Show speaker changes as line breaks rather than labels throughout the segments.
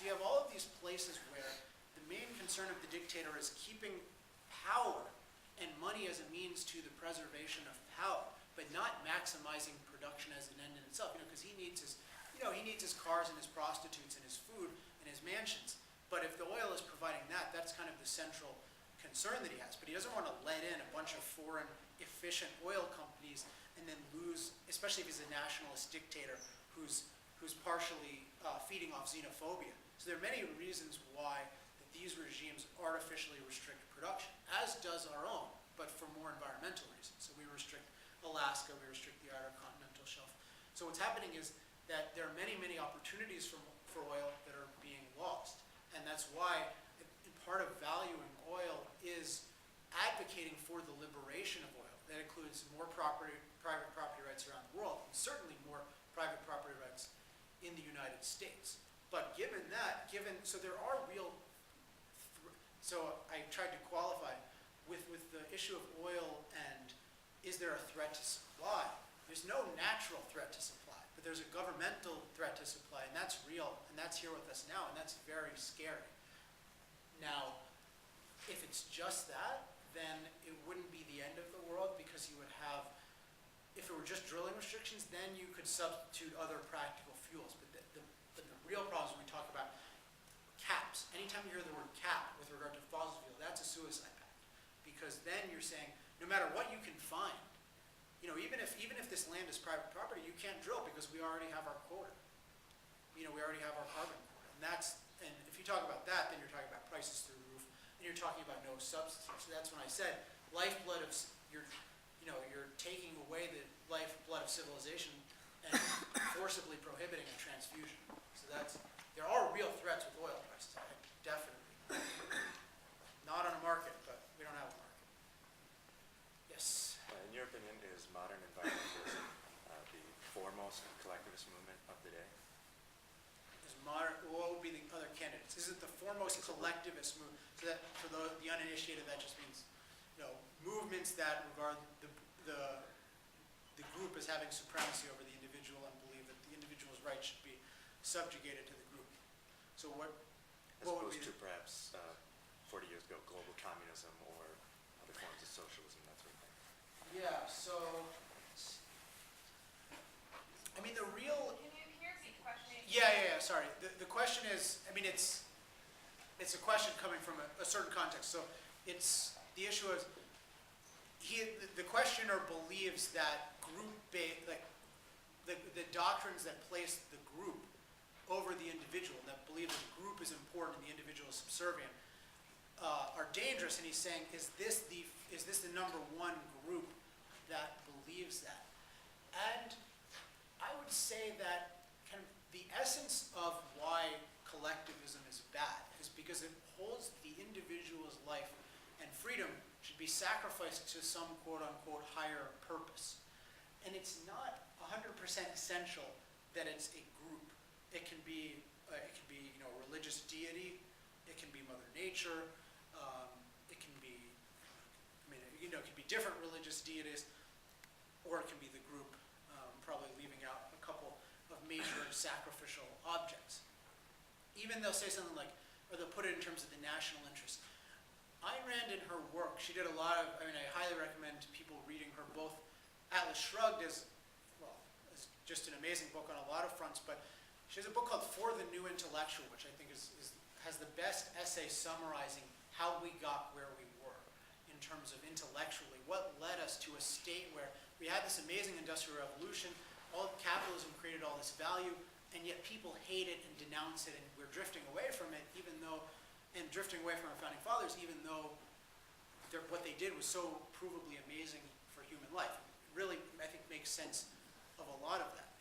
So you have all of these places where the main concern of the dictator is keeping power and money as a means to the preservation of power, but not maximizing production as an end in itself. Because he needs his cars and his prostitutes and his food and his mansions. But if the oil is providing that, that's kind of the central concern that he has. But he doesn't want to let in a bunch of foreign efficient oil companies and then lose, especially if he's a nationalist dictator who's partially feeding off xenophobia. So there are many reasons why that these regimes artificially restrict production, as does our own, but for more environmental reasons. So we restrict Alaska, we restrict the outer continental shelf. So what's happening is that there are many, many opportunities for oil that are being lost. And that's why part of valuing oil is advocating for the liberation of oil. That includes more private property rights around the world, and certainly more private property rights in the United States. But given that, so there are real, so I tried to qualify with the issue of oil and is there a threat to supply? There's no natural threat to supply, but there's a governmental threat to supply, and that's real, and that's here with us now, and that's very scary. Now, if it's just that, then it wouldn't be the end of the world, because you would have, if it were just drilling restrictions, then you could substitute other practical fuels. But the real problem is when we talk about caps. Anytime you hear the word cap with regard to fossil fuel, that's a suicide pact. Because then you're saying, no matter what you can find, even if this land is private property, you can't drill because we already have our quota. We already have our carbon quota. And if you talk about that, then you're talking about prices through the roof, and you're talking about no substitute. So that's when I said lifeblood of you're taking away the lifeblood of civilization and forcibly prohibiting a transfusion. So there are real threats with oil prices, definitely. Not on a market, but we don't have a market. Yes.
In your opinion, is modern environmentalism the foremost collectivist movement of the day?
What would be the other candidates? Is it the foremost collectivist movement? So that for the uninitiated, that just means movements that regard the group as having supremacy over the individual and believe that the individual's rights should be subjugated to the group. So what would be
to perhaps 40 years ago, global communism or other forms of socialism, that sort of thing?
Yeah. So I mean, the real. Yeah, sorry. The question is, it's a question coming from a certain context. So it's, the issue is, the questioner believes that the doctrines that place the group over the individual, that believe that the group is important and the individual is subservient, are dangerous. And he's saying, is this the number one group that believes that? And I would say that the essence of why collectivism is bad is because it holds the individual's life and freedom should be sacrificed to some quote-unquote higher purpose. And it's not 100% essential that it's a group. It can be a religious deity. It can be Mother Nature. It can be, it can be different religious deities, or it can be the group, probably leaving out a couple of major sacrificial objects. Even they'll say something like, or they'll put it in terms of the national interest. Ayn Rand in her work, she did a lot of, I highly recommend people reading her, both Atlas Shrugged is just an amazing book on a lot of fronts, but she has a book called For the New Intellectual, which I think has the best essay summarizing how we got where we were in terms of intellectually, what led us to a state where we had this amazing industrial revolution, all capitalism created all this value, and yet people hate it and denounce it, and we're drifting away from it, drifting away from our founding fathers, even though what they did was so provably amazing for human life. It really, I think, makes sense of a lot of that.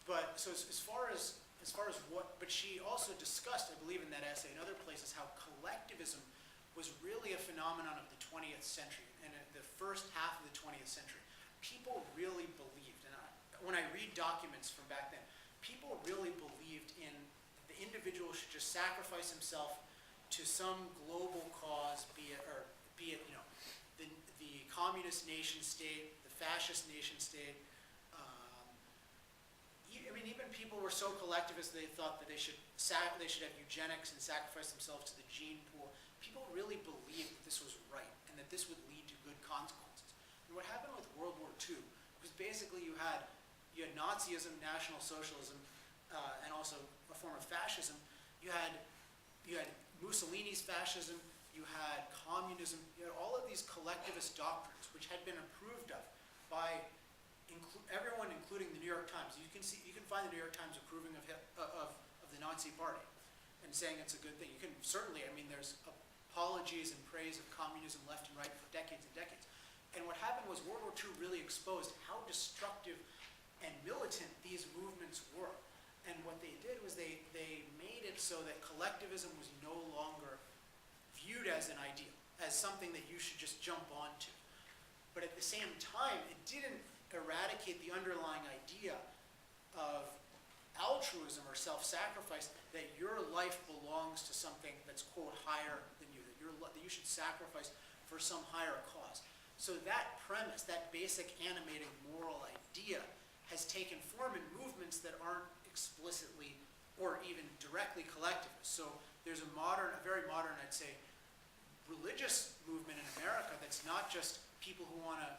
But so as far as what, but she also discussed, I believe in that essay and other places, how collectivism was really a phenomenon of the 20th century, and the first half of the 20th century. People really believed, and when I read documents from back then, people really believed in the individual should just sacrifice himself to some global cause, be it the communist nation state, the fascist nation state. mean, even people were so collectivist they thought that they should have eugenics and sacrifice themselves to the gene pool. People really believed that this was right and that this would lead to good consequences. And what happened with World War II was basically you had Nazism, National Socialism, and also a form of fascism. You had Mussolini's fascism. You had communism. You had all of these collectivist doctrines, which had been approved of by everyone, including the New York Times. You can find the New York Times approving of the Nazi Party and saying it's a good thing. You can certainly, I mean, there's apologies and praise of communism left and right for decades and decades. And what happened was World War II really exposed how destructive and militant these movements were. And what they did was they made it so that collectivism was no longer viewed as an ideal, as something that you should just jump onto. But at the same time, it didn't eradicate the underlying idea of altruism or self-sacrifice, that your life belongs to something that's, quote, higher than you, that you should sacrifice for some higher cause. So that premise, that basic animating moral idea, has taken form in movements that aren't explicitly or even directly collectivist. So there's a very modern, I'd say, religious movement in America that's not just people who want to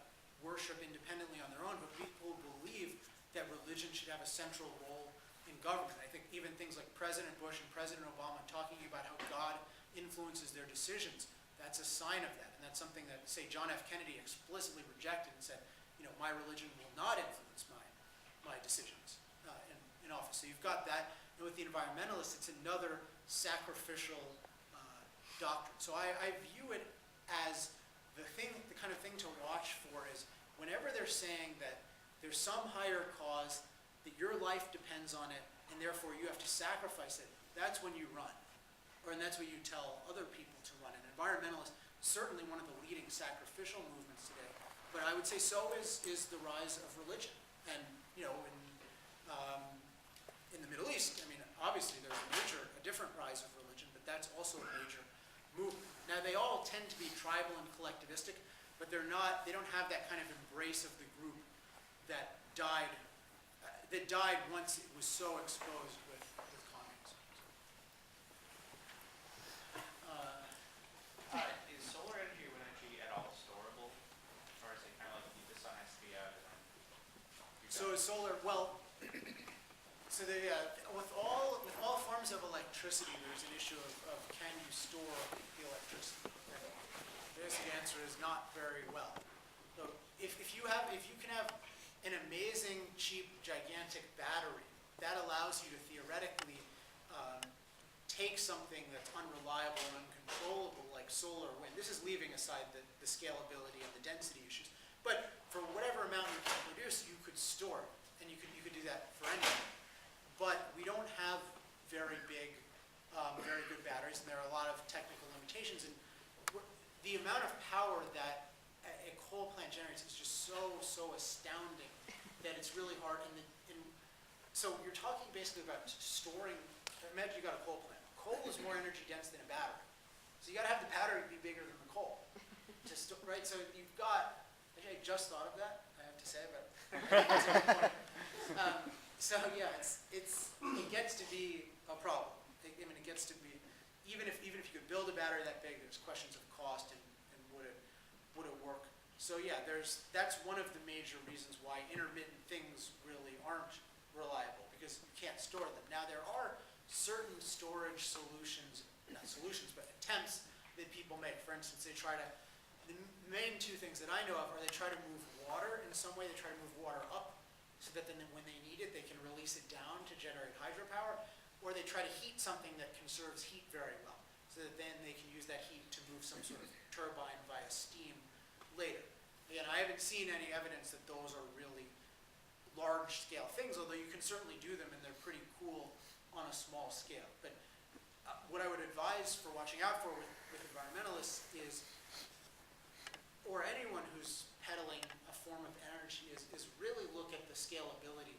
worship independently on their own, but people who believe that religion should have a central role in government. I think even things like President Bush and President Obama talking about how God influences their decisions, that's a sign of that. And that's something that, say, John F. Kennedy explicitly rejected and said, my religion will not influence my decisions in office. So you've got that. And with the environmentalists, it's another sacrificial doctrine. So I view it as the kind of thing to watch for is whenever they're saying that there's some higher cause, that your life depends on it, and therefore you have to sacrifice it, that's when you run. And that's what you tell other people to run. And environmentalists, certainly one of the leading sacrificial movements today, but I would say so is the rise of religion. And, in the Middle East, I mean, obviously there's a different rise of religion, but that's also a major movement. Now, they all tend to be tribal and collectivistic, but they don't have that kind of embrace of the group that died once it was so exposed with communism.
Is solar energy or wind energy at all storable? Or is it kind of like the sun has to be out and then
So is solar, well, so with all forms of electricity, there's an issue of can you store the electricity? And the basic answer is not very well. So if you can have an amazing, cheap, gigantic battery, that allows you to theoretically take something that's unreliable and uncontrollable like solar or wind. This is leaving aside the scalability and the density issues. But for whatever amount you can produce, you could store it. And you could do that for anything. But we don't have very big, very good batteries, and there are a lot of technical limitations. And the amount of power that a coal plant generates is just so astounding that it's really hard. So you're talking basically about storing. Imagine you got a coal plant. Coal is more energy dense than a battery, so you got to have the battery be bigger than the coal, right? So you've got. Actually, I just thought of that. I have to say, but that's a good point. So yeah, it gets to be a problem. I mean, it gets to be even if you could build a battery that big, there's questions of cost and would it work. So yeah, that's one of the major reasons why intermittent things really aren't reliable, because you can't store them. Now there are certain storage solutions, not solutions, but attempts that people make. For instance, the main two things that I know of are they try to move water in some way. They try to move water up so that then when they need it, they can release it down to generate hydropower, or they try to heat something that conserves heat very well, so that then they can use that heat to move some sort of turbine via steam later. Again, I haven't seen any evidence that those are really large-scale things, although you can certainly do them, and they're pretty cool on a small scale. But what I would advise for watching out for with environmentalists is, or anyone who's peddling a form of energy, is really look at the scalability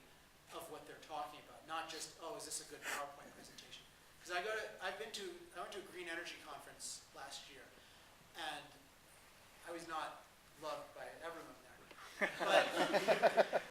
of what they're talking about, not just, oh, is this a good PowerPoint presentation? Because I went to a green energy conference last year, and I was not loved by everyone there. But